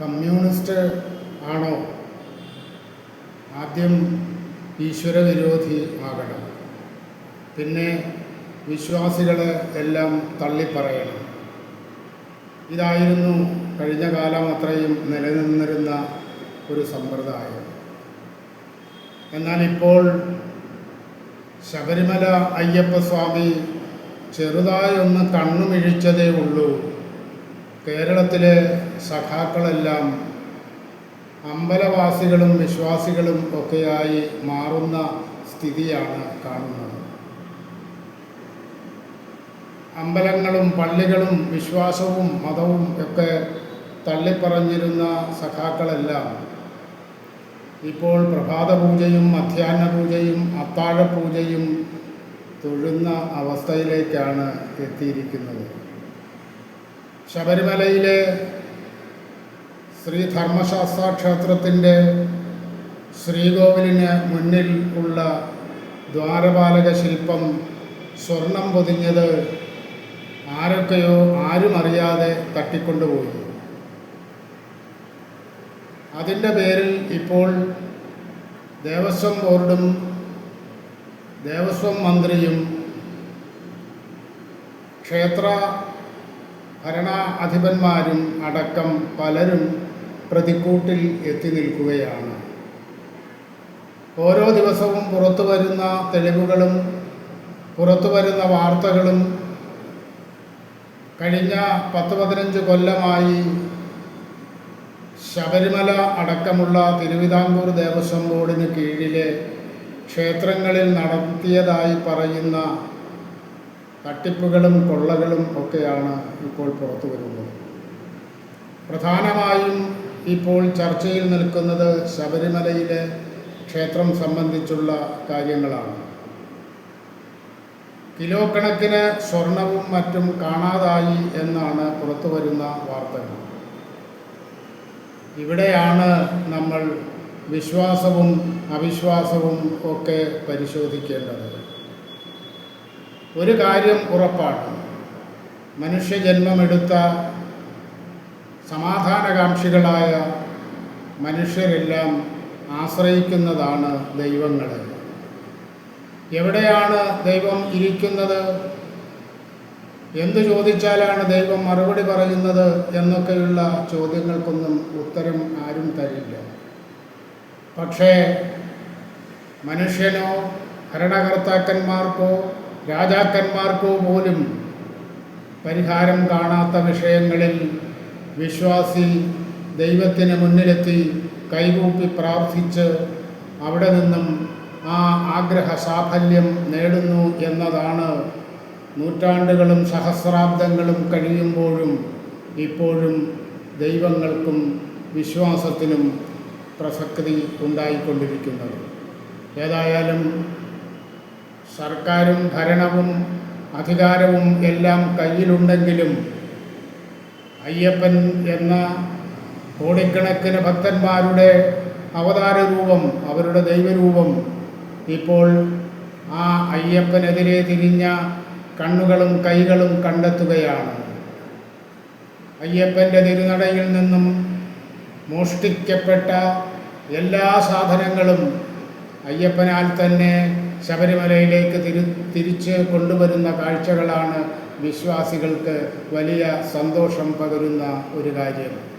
Communist ആണോ ആദ്യം ഈശ്വരവിരോധി ആകണം, പിന്നെ വിശ്വാസികളെ എല്ലാം തള്ളിപ്പറയണം? ഇതായിരുന്നു കഴിഞ്ഞ കാലം അത്രയും നിലനിന്നിരുന്ന ഒരു സമ്പ്രദായം. എന്നാൽ ഇപ്പോൾ ശബരിമല അയ്യപ്പസ്വാമി ചെറുതായി ഒന്ന് കണ്ണുമിഴിച്ചതേ ഉള്ളൂ, കേരളത്തിലെ സഖാക്കളെല്ലാം അമ്പലവാസികളും വിശ്വാസികളും ഒക്കെയായി മാറുന്ന സ്ഥിതിയാണ് കാണുന്നത്. അമ്പലങ്ങളും പള്ളികളും വിശ്വാസവും മതവും ഒക്കെ തള്ളിപ്പറഞ്ഞിരുന്ന സഖാക്കളെല്ലാം ഇപ്പോൾ പ്രഭാതപൂജയും മധ്യാഹ്ന പൂജയും അത്താഴപൂജയും തൊഴുന്ന അവസ്ഥയിലേക്കാണ് എത്തിയിരിക്കുന്നത്. ശബരിമലയിലെ ശ്രീ ധർമ്മശാസ്ത്ര ക്ഷേത്രത്തിൻ്റെ ശ്രീകോവിലിന് മുന്നിൽ ഉള്ള ദ്വാരപാലക ശില്പം സ്വർണം പൊതിഞ്ഞത് ആരൊക്കെയോ ആരുമറിയാതെ തട്ടിക്കൊണ്ടുപോയി. അതിൻ്റെ പേരിൽ ഇപ്പോൾ ദേവസ്വം ബോർഡും ദേവസ്വം മന്ത്രിയും ക്ഷേത്ര ഭരണാധിപന്മാരും അടക്കം പലരും പ്രതിക്കൂട്ടിൽ എത്തി നിൽക്കുകയാണ്. ഓരോ ദിവസവും പുറത്തു വരുന്ന തെളിവുകളും പുറത്തു വരുന്ന വാർത്തകളും കഴിഞ്ഞ 10-15 കൊല്ലമായി ശബരിമല അടക്കമുള്ള തിരുവിതാംകൂർ ദേവസ്വം ബോർഡിന് കീഴിലെ ക്ഷേത്രങ്ങളിൽ നടത്തിയതായി പറയുന്ന തട്ടിപ്പുകളും കൊള്ളകളും ഒക്കെയാണ് ഇപ്പോൾ പുറത്തു വരുന്നത്. പ്രധാനമായും ഇപ്പോൾ ചർച്ചയിൽ നിൽക്കുന്നത് ശബരിമലയിലെ ക്ഷേത്രം സംബന്ധിച്ചുള്ള കാര്യങ്ങളാണ്. കിലോ കണക്കിന് സ്വർണവും മറ്റും കാണാതായി എന്നാണ് പുറത്തു വരുന്ന വാർത്തകൾ. ഇവിടെയാണ് നമ്മൾ വിശ്വാസവും അവിശ്വാസവും ഒക്കെ പരിശോധിക്കേണ്ടത്. ഒരു കാര്യം ഉറപ്പാണ്, മനുഷ്യജന്മമെടുത്ത സമാധാനകാംക്ഷികളായ മനുഷ്യരെല്ലാം ആശ്രയിക്കുന്നതാണ് ദൈവങ്ങളെ. എവിടെയാണ് ദൈവം ഇരിക്കുന്നത്, എന്തു ചോദിച്ചാലാണ് ദൈവം മറുപടി പറയുന്നത് എന്നൊക്കെയുള്ള ചോദ്യങ്ങൾക്കൊന്നും ഉത്തരം ആരും തരില്ല. പക്ഷേ മനുഷ്യനോ ഭരണകർത്താക്കന്മാർക്കോ രാജാക്കന്മാർക്കോ പോലും പരിഹാരം കാണാത്ത വിഷയങ്ങളിൽ വിശ്വാസി ദൈവത്തിന് മുന്നിലെത്തി കൈകൂപ്പി പ്രാർത്ഥിച്ച് അവിടെ നിന്നും ആ ആഗ്രഹ സാഫല്യം നേടുന്നു എന്നതാണ് നൂറ്റാണ്ടുകളും സഹസ്രാബ്ദങ്ങളും കഴിയുമ്പോഴും ഇപ്പോഴും ദൈവങ്ങൾക്കും വിശ്വാസത്തിനും പ്രസക്തി ഉണ്ടായിക്കൊണ്ടിരിക്കുന്നത്. ഏതായാലും സർക്കാരും ഭരണവും അധികാരവും എല്ലാം കയ്യിലുണ്ടെങ്കിലും അയ്യപ്പൻ എന്ന കോടിക്കണക്കിന് ഭക്തന്മാരുടെ അവതാര രൂപം, അവരുടെ ദൈവരൂപം ഇപ്പോൾ ആ അയ്യപ്പനെതിരെ തിരിഞ്ഞ കണ്ണുകളും കൈകളും കണ്ടെത്തുകയാണ്. അയ്യപ്പൻ്റെ തിരുനടയിൽ നിന്നും മോഷ്ടിക്കപ്പെട്ട എല്ലാ സാധനങ്ങളും അയ്യപ്പനാൽ തന്നെ ശബരിമലയിലേക്ക് തിരിച്ച് കൊണ്ടുവരുന്ന കാഴ്ചകളാണ് വിശ്വാസികൾക്ക് വലിയ സന്തോഷം പകരുന്ന ഒരു കാര്യം.